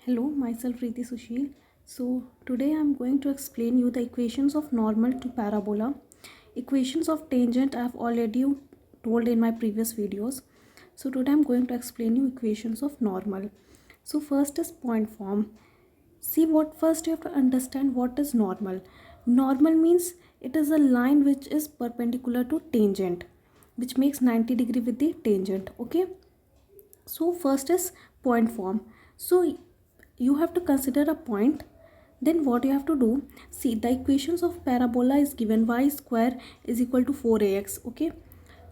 Hello, myself Preeti Sushil. So today I am going to explain you the equations of normal to parabola. Equations of tangent I have already told in my previous videos. So today I am going to explain you equations of normal. So first is point form. See what first you have to understand what is normal. Normal means it is a line which is perpendicular to tangent, which makes 90 degree with the tangent. Okay. So first is point form. So you have to consider a point. Then what you have to do, see the equations of parabola is given y square is equal to 4ax. Okay,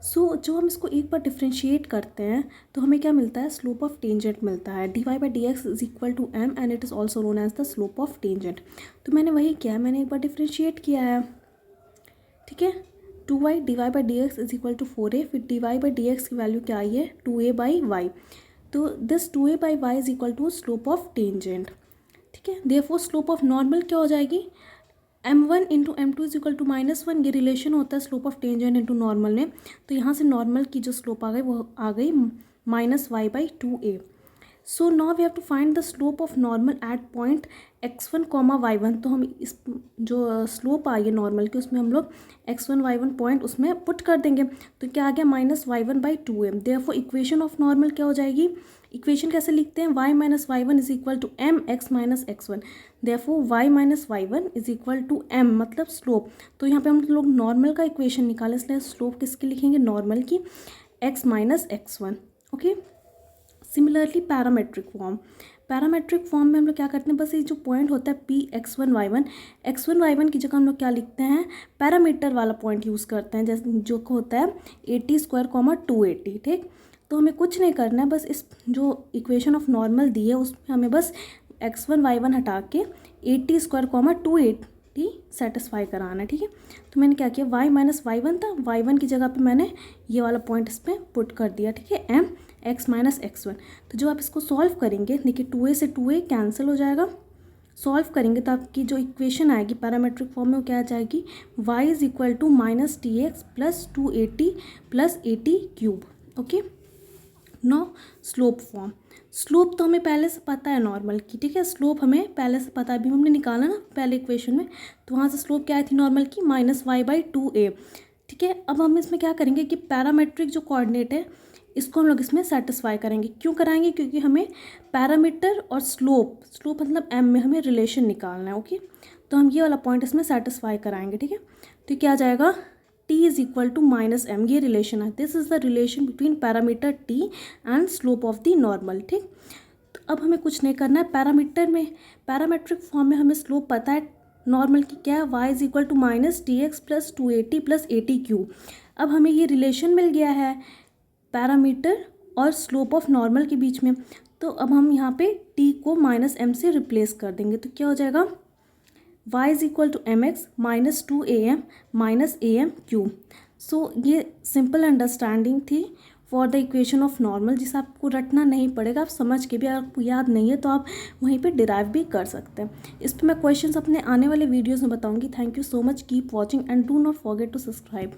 so जो हम इसको एक बार differentiate करते हैं तो हमें क्या मिलता है, स्लोप ऑफ टेंजेंट मिलता है. dy by d x is equal to m and it is also known as the slope of tangent. तो मैंने वही किया, मैंने एक बार डिफ्रेंशिएट किया है. ठीक है, 2y dy by d x is equal to 4a. फिर dy बाई डी एक्स की वैल्यू क्या आई है, 2a बाई वाई. तो this 2a by y is equal to slope of tangent. ठीक है, देयरफॉर स्लोप ऑफ नॉर्मल क्या हो जाएगी, m1 into m2 is equal to -1. ये रिलेशन होता है slope of tangent into normal में. तो यहाँ से नॉर्मल की जो स्लोप आ गई वो आ गई -y/2a. So now we have to find the slope of normal at point x1, y1. तो हम इस जो स्लोप आई है नॉर्मल की उसमें हम लोग x1, y1 पॉइंट उसमें पुट कर देंगे. तो क्या आ गया, -y1/2a. Therefore equation of normal क्या हो जाएगी, इक्वेशन कैसे लिखते हैं, y minus y1 is equal to m x minus x1. Therefore y minus y1 is equal to m मतलब स्लोप. तो यहाँ पे हम लोग नॉर्मल का इक्वेशन निकालें, इसलिए स्लोप किसकी लिखेंगे, नॉर्मल की, x minus x1. Okay, similarly parametric form. Parametric form में हम लोग क्या करते हैं, बस ये जो पॉइंट होता है p x1 y1 की जगह हम लोग क्या लिखते हैं, पैरामीटर वाला पॉइंट यूज़ करते हैं, जैसे जो होता है 80² 280. ठीक, तो हमें कुछ नहीं करना है, बस इस जो इक्वेशन ऑफ नॉर्मल दी है उसमें हमें बस x1 y1 हटा के 80² 280 सेटिस्फाई कराना है. ठीक है, तो मैंने क्या किया, y माइनस y1 था, y1 की जगह पे मैंने ये वाला पॉइंट इस पर पुट कर दिया. ठीक है, m x माइनस x1. तो जो आप इसको सॉल्व करेंगे, देखिए 2a से 2a कैंसिल हो जाएगा. सॉल्व करेंगे तो आपकी जो इक्वेशन आएगी पैरामेट्रिक फॉर्म में वो क्या आ जाएगी, y is equal to -tx plus 280 plus 80 cube. Okay, no slope form. Slope तो हमें पहले से पता है नॉर्मल की. ठीक है, स्लोप हमें पहले से पता है, अभी हमने निकाला ना पहले इक्वेशन में. तो वहाँ से स्लोप क्या आई थी नॉर्मल की, -y/2a. ठीक है, अब हम इसमें क्या करेंगे कि पैरामेट्रिक जो कोऑर्डिनेट है इसको हम लोग इसमें सेटिस्फाई करेंगे. क्यों कराएंगे, क्योंकि हमें पैरामीटर और स्लोप मतलब m में हमें रिलेशन निकालना है. ओके, तो हम ये वाला पॉइंट इसमें सेटिस्फाई कराएंगे. ठीक है, तो क्या आ जाएगा, t is equal to -m. ये रिलेशन है, this is the relation between parameter t and slope of the normal. ठीक, तो अब हमें कुछ नहीं करना है, पैरामीटर में पैरामेट्रिक फॉर्म में हमें स्लोप पता है नॉर्मल की क्या है, y is equal to -tx plus 280 plus 80 cube. अब हमें ये रिलेशन मिल गया है पैरामीटर और स्लोप ऑफ नॉर्मल के बीच में. तो अब हम यहाँ पे t को -m से रिप्लेस कर देंगे. तो क्या हो जाएगा, y is equal to mx minus 2am minus am cube. So ये सिंपल अंडरस्टैंडिंग थी for the equation of normal, जिसे आपको रटना नहीं पड़ेगा, आप समझ के भी, अगर आपको याद नहीं है तो आप वहीं पे डिराइव भी कर सकते हैं. इस पर मैं क्वेश्चंस अपने आने वाले वीडियोज़ में बताऊँगी. Thank you so much, keep watching and do not forget to subscribe.